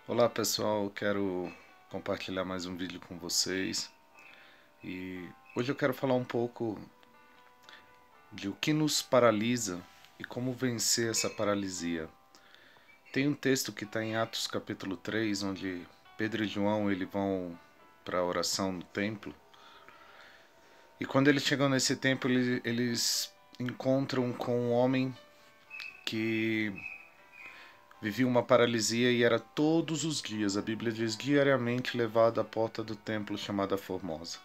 Olá pessoal, eu quero compartilhar mais um vídeo com vocês e hoje eu quero falar um pouco de o que nos paralisa e como vencer essa paralisia. Tem um texto que está em Atos capítulo 3, onde Pedro e João vão para a oração no templo, e quando eles chegam nesse templo eles encontram com um homem que vivia uma paralisia e era todos os dias, a Bíblia diz diariamente, levado à porta do templo chamada Formosa.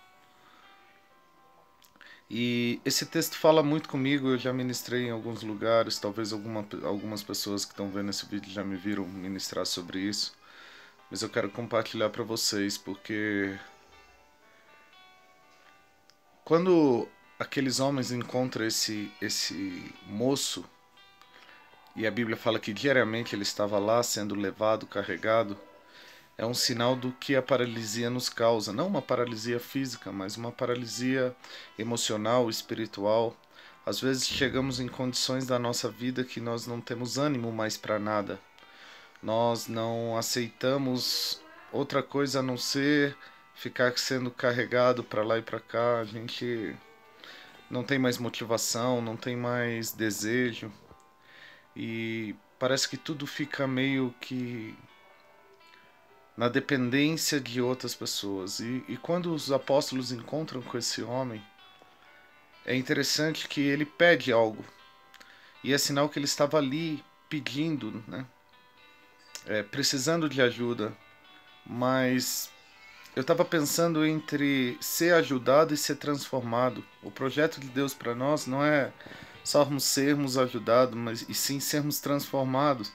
E esse texto fala muito comigo, eu já ministrei em alguns lugares, talvez algumas pessoas que estão vendo esse vídeo já me viram ministrar sobre isso, mas eu quero compartilhar para vocês, porque quando aqueles homens encontram esse moço, e a Bíblia fala que diariamente ele estava lá sendo levado, carregado, é um sinal do que a paralisia nos causa. Não uma paralisia física, mas uma paralisia emocional, espiritual. Às vezes chegamos em condições da nossa vida que nós não temos ânimo mais para nada. Nós não aceitamos outra coisa a não ser ficar sendo carregado para lá e para cá. A gente não tem mais motivação, não tem mais desejo. E parece que tudo fica meio que na dependência de outras pessoas. E quando os apóstolos encontram com esse homem, é interessante que ele pede algo. E é sinal que ele estava ali pedindo, né? Precisando de ajuda. Mas eu estava pensando entre ser ajudado e ser transformado. O projeto de Deus para nós não é só sermos ajudados, mas e sim sermos transformados.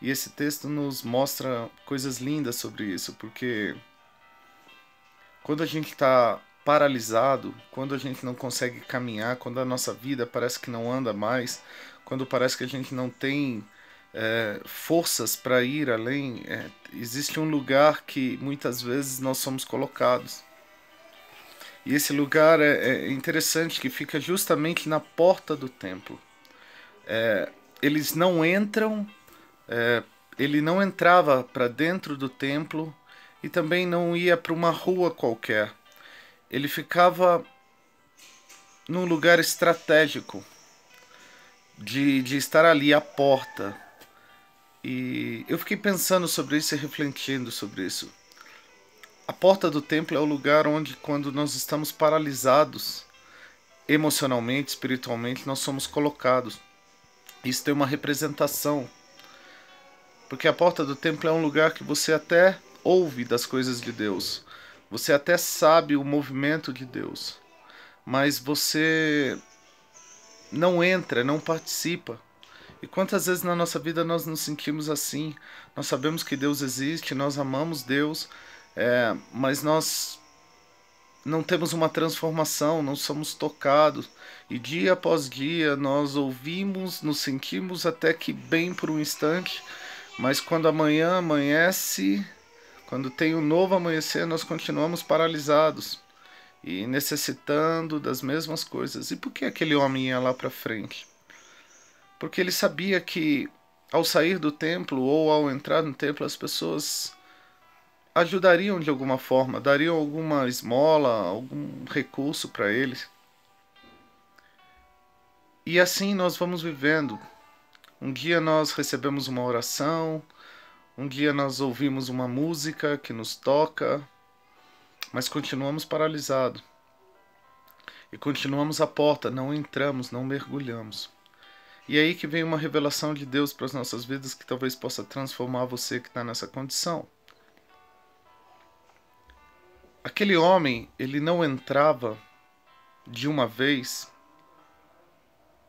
E esse texto nos mostra coisas lindas sobre isso, porque quando a gente está paralisado, quando a gente não consegue caminhar, quando a nossa vida parece que não anda mais, quando parece que a gente não tem forças para ir além, existe um lugar que muitas vezes nós somos colocados. E esse lugar é interessante, que fica justamente na porta do templo. Eles não entram, ele não entrava para dentro do templo e também não ia para uma rua qualquer. Ele ficava num lugar estratégico de estar ali à porta. E eu fiquei pensando sobre isso e refletindo sobre isso. A porta do templo é o lugar onde, quando nós estamos paralisados emocionalmente, espiritualmente, nós somos colocados. Isso tem uma representação, porque a porta do templo é um lugar que você até ouve das coisas de Deus, você até sabe o movimento de Deus, mas você não entra, não participa. E quantas vezes na nossa vida nós nos sentimos assim? Nós sabemos que Deus existe, nós amamos Deus, mas nós não temos uma transformação, não somos tocados. E dia após dia nós ouvimos, nos sentimos até que bem por um instante, mas quando amanhã amanhece, quando tem um novo amanhecer, nós continuamos paralisados e necessitando das mesmas coisas. E por que aquele homem ia lá para frente? Porque ele sabia que ao sair do templo ou ao entrar no templo, as pessoas ajudariam de alguma forma, dariam alguma esmola, algum recurso para eles. E assim nós vamos vivendo. Um dia nós recebemos uma oração, um dia nós ouvimos uma música que nos toca, mas continuamos paralisados. E continuamos à porta, não entramos, não mergulhamos. E é aí que vem uma revelação de Deus para as nossas vidas que talvez possa transformar você que está nessa condição. Aquele homem, ele não entrava de uma vez,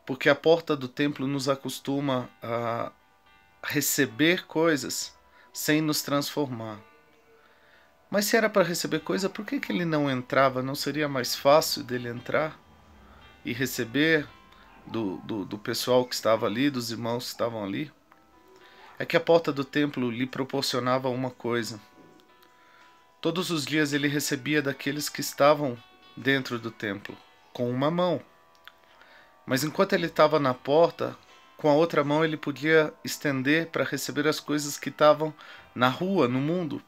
porque a porta do templo nos acostuma a receber coisas sem nos transformar. Mas se era para receber coisa, por que ele não entrava? Não seria mais fácil dele entrar e receber do pessoal que estava ali, dos irmãos que estavam ali? É que a porta do templo lhe proporcionava uma coisa. Todos os dias ele recebia daqueles que estavam dentro do templo, com uma mão. Mas enquanto ele estava na porta, com a outra mão ele podia estender para receber as coisas que estavam na rua, no mundo.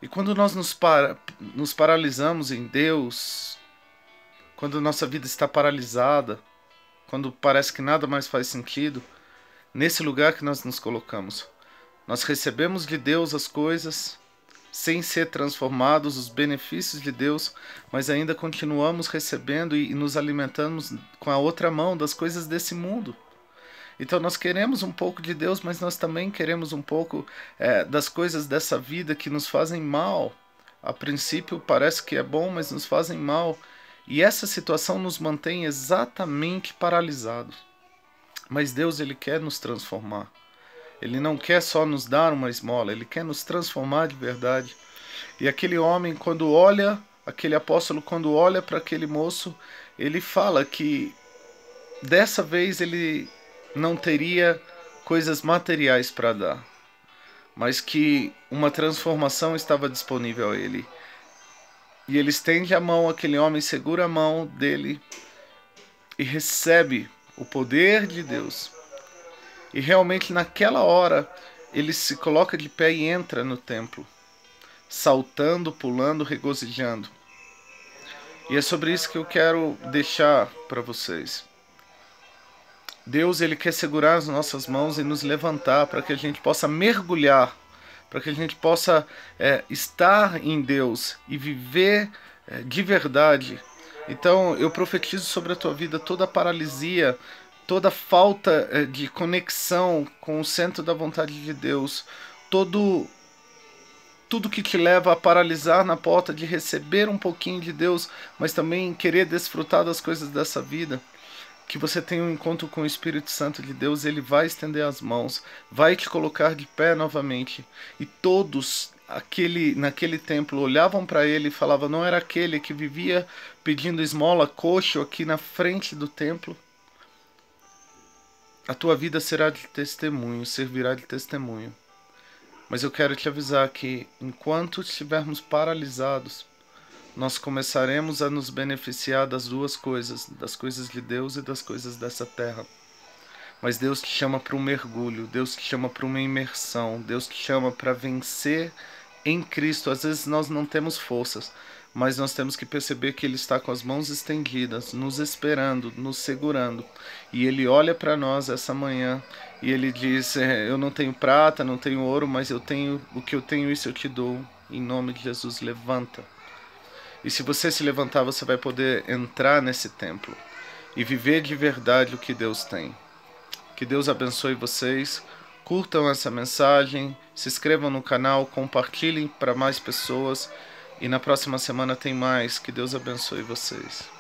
E quando nós nos paralisamos em Deus, quando nossa vida está paralisada, quando parece que nada mais faz sentido, nesse lugar que nós nos colocamos, nós recebemos de Deus as coisas, sem ser transformados, os benefícios de Deus, mas ainda continuamos recebendo e nos alimentamos com a outra mão das coisas desse mundo. Então nós queremos um pouco de Deus, mas nós também queremos um pouco das coisas dessa vida que nos fazem mal. A princípio parece que é bom, mas nos fazem mal. E essa situação nos mantém exatamente paralisados. Mas Deus, Ele quer nos transformar. Ele não quer só nos dar uma esmola, Ele quer nos transformar de verdade. E aquele homem, quando olha, aquele apóstolo, quando olha para aquele moço, ele fala que dessa vez ele não teria coisas materiais para dar, mas que uma transformação estava disponível a ele. E ele estende a mão, aquele homem segura a mão dele e recebe o poder de Deus. E realmente naquela hora ele se coloca de pé e entra no templo, saltando, pulando, regozijando. E é sobre isso que eu quero deixar para vocês. Deus, Ele quer segurar as nossas mãos e nos levantar para que a gente possa mergulhar, para que a gente possa estar em Deus e viver de verdade. Então eu profetizo sobre a tua vida toda a paralisia, toda falta de conexão com o centro da vontade de Deus, tudo que te leva a paralisar na porta de receber um pouquinho de Deus, mas também querer desfrutar das coisas dessa vida. Que você tenha um encontro com o Espírito Santo de Deus, Ele vai estender as mãos, vai te colocar de pé novamente. E todos naquele templo olhavam para ele e falavam, não era aquele que vivia pedindo esmola coxo aqui na frente do templo? A tua vida será de testemunho, servirá de testemunho. Mas eu quero te avisar que enquanto estivermos paralisados, nós começaremos a nos beneficiar das duas coisas, das coisas de Deus e das coisas dessa terra. Mas Deus te chama para um mergulho, Deus te chama para uma imersão, Deus te chama para vencer em Cristo. Às vezes nós não temos forças, mas nós temos que perceber que Ele está com as mãos estendidas, nos esperando, nos segurando. E Ele olha para nós essa manhã e Ele diz, eu não tenho prata, não tenho ouro, mas eu tenho o que eu tenho, isso eu te dou. Em nome de Jesus, levanta. E se você se levantar, você vai poder entrar nesse templo e viver de verdade o que Deus tem. Que Deus abençoe vocês. Curtam essa mensagem, se inscrevam no canal, compartilhem para mais pessoas. E na próxima semana tem mais. Que Deus abençoe vocês.